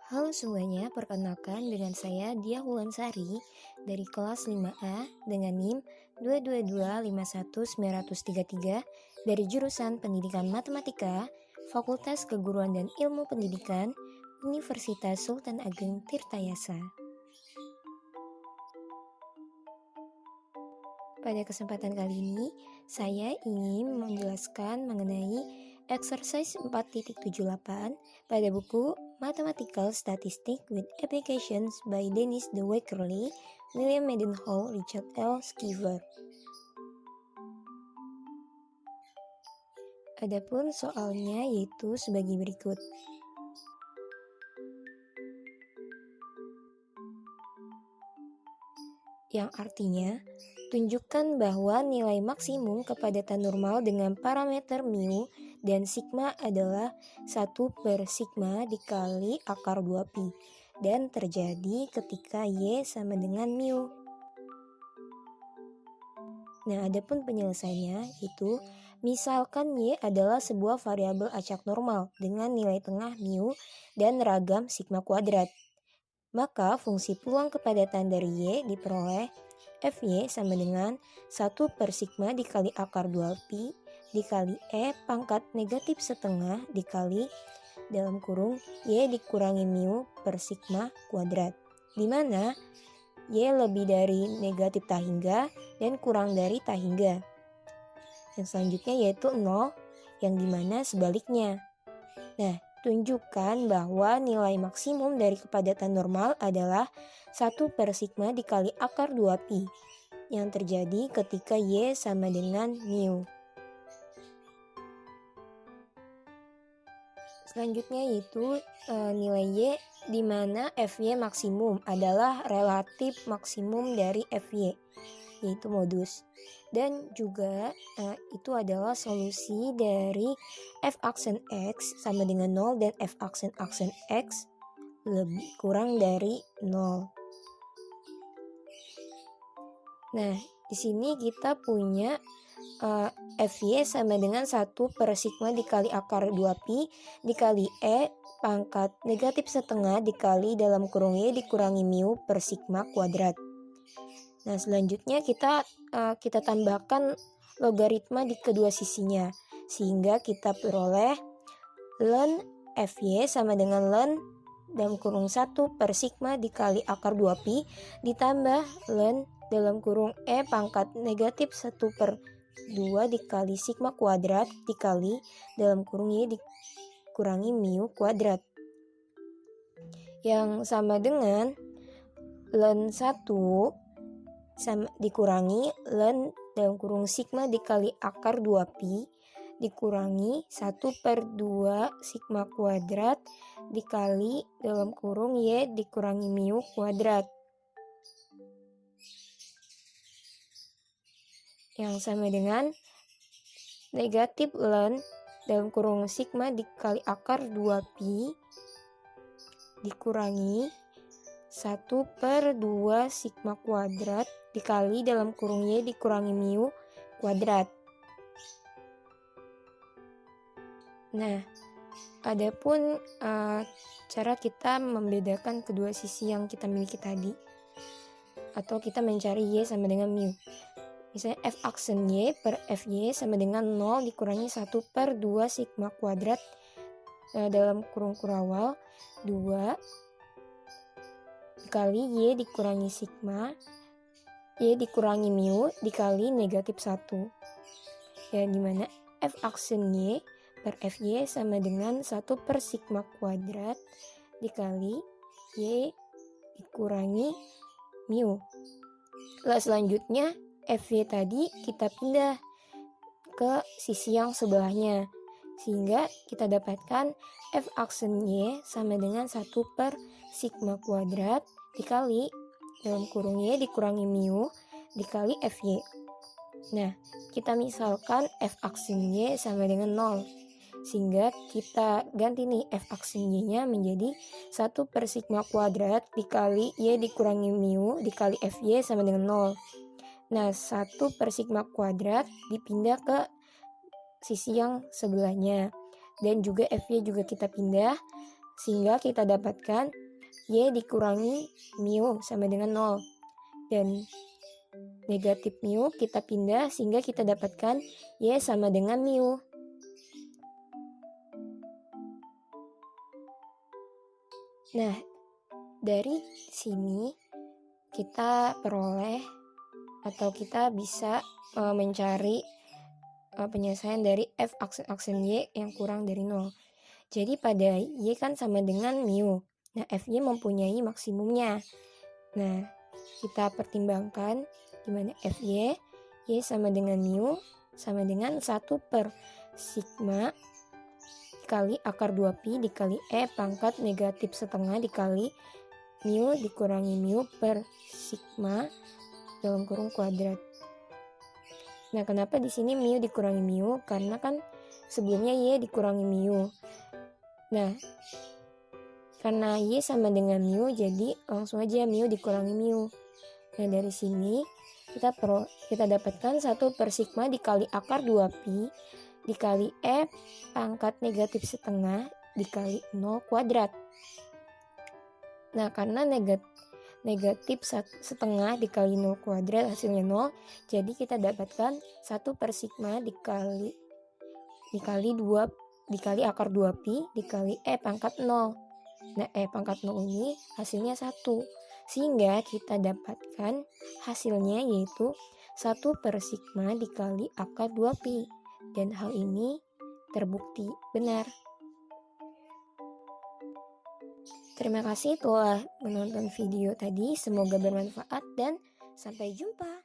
Halo semuanya, perkenalkan dengan saya Dia Wulansari dari kelas 5A dengan NIM 222519333 dari jurusan Pendidikan Matematika, Fakultas Keguruan dan Ilmu Pendidikan, Universitas Sultan Ageng Tirtayasa. Pada kesempatan kali ini, saya ingin menjelaskan mengenai exercise 4.78 pada buku Mathematical Statistics with Applications by Dennis De Wickerly, William Mendenhall, Richard L. Schiver. Adapun soalnya yaitu sebagai berikut. Yang artinya, tunjukkan bahwa nilai maksimum kepadatan normal dengan parameter mu dan sigma adalah 1/sigma dikali akar 2pi dan terjadi ketika y sama dengan mu. Nah, adapun penyelesaiannya itu, misalkan y adalah sebuah variabel acak normal dengan nilai tengah mu dan ragam sigma kuadrat. Maka fungsi peluang kepadatan dari y diperoleh Fy sama dengan 1/sigma dikali akar 2pi dikali E pangkat negatif setengah dikali dalam kurung Y dikurangi mu per sigma kuadrat, di mana Y lebih dari negatif tak hingga dan kurang dari tak hingga. Yang selanjutnya yaitu 0, yang dimana sebaliknya. Nah, tunjukkan bahwa nilai maksimum dari kepadatan normal adalah 1/sigma dikali akar 2pi yang terjadi ketika Y sama dengan mu. Selanjutnya yaitu nilai Y di mana Fy maksimum adalah relatif maksimum dari Fy, yaitu modus. Dan juga itu adalah solusi dari f aksen x sama dengan 0 dan f aksen x lebih kurang dari 0. Nah, di sini kita punya Fy sama dengan 1/sigma dikali akar 2pi dikali E pangkat negatif setengah dikali dalam kurung Y dikurangi mu per sigma kuadrat. Nah, selanjutnya kita tambahkan logaritma di kedua sisinya, sehingga kita peroleh ln Fy sama dengan ln dalam kurung 1/sigma dikali akar 2pi ditambah ln dalam kurung E pangkat negatif 1/2 dikali sigma kuadrat dikali dalam kurung Y dikurangi mu kuadrat, yang sama dengan ln 1 sama dikurangi ln dalam kurung sigma dikali akar 2pi dikurangi 1/2 sigma kuadrat dikali dalam kurung Y dikurangi mu kuadrat, yang sama dengan negatif ln dalam kurung sigma dikali akar 2pi dikurangi 1/2 sigma kuadrat dikali dalam kurung Y dikurangi mu kuadrat. Nah, adapun cara kita membedakan kedua sisi yang kita miliki tadi, atau kita mencari Y sama dengan mu. Misalnya f aksen Y per Fy sama dengan 0 dikurangi 1/2 sigma kuadrat dalam kurung kurawal 2 dikali Y dikurangi sigma Y dikurangi mu dikali negatif 1, ya dimana f aksen Y per Fy sama dengan 1/sigma kuadrat dikali Y dikurangi mu. Lalu selanjutnya Fy tadi kita pindah ke sisi yang sebelahnya, sehingga kita dapatkan f aksen Y sama dengan 1/sigma kuadrat dikali dalam kurung Y dikurangi mu dikali Fy. Nah, kita misalkan f aksen Y sama dengan 0, sehingga kita ganti nih f aksen Y-nya menjadi 1/sigma kuadrat dikali Y dikurangi mu dikali Fy sama dengan 0. Nah, 1/sigma kuadrat dipindah ke sisi yang sebelahnya, dan juga Fy juga kita pindah sehingga kita dapatkan Y dikurangi mu sama dengan 0. Dan negatif mu kita pindah sehingga kita dapatkan Y sama dengan mu. Nah, dari sini kita peroleh atau kita bisa mencari penyelesaian dari f aksen Y yang kurang dari 0. Jadi pada Y kan sama dengan mu. Nah, Fy mempunyai maksimumnya. Nah, kita pertimbangkan di mana Fy, Y sama dengan mu, sama dengan 1 per sigma dikali akar 2pi dikali E pangkat negatif setengah dikali mu dikurangi mu per sigma dalam kurung kuadrat. Nah, kenapa di sini mu dikurangi mu? Karena kan sebelumnya Y dikurangi mu. Nah, karena Y sama dengan mu, jadi langsung aja mu dikurangi mu. Nah, dari sini kita dapatkan 1 per sigma dikali akar 2pi dikali E pangkat negatif setengah dikali 0 kuadrat. Nah, karena negatif setengah dikali 0 kuadrat hasilnya 0, jadi kita dapatkan 1 per sigma dikali akar 2pi dikali E pangkat 0. Nah, E pangkat 0 ini hasilnya 1. Sehingga kita dapatkan hasilnya yaitu 1 per sigma dikali akar 2pi. Dan hal ini terbukti benar. Terima kasih telah menonton video tadi. Semoga bermanfaat dan sampai jumpa.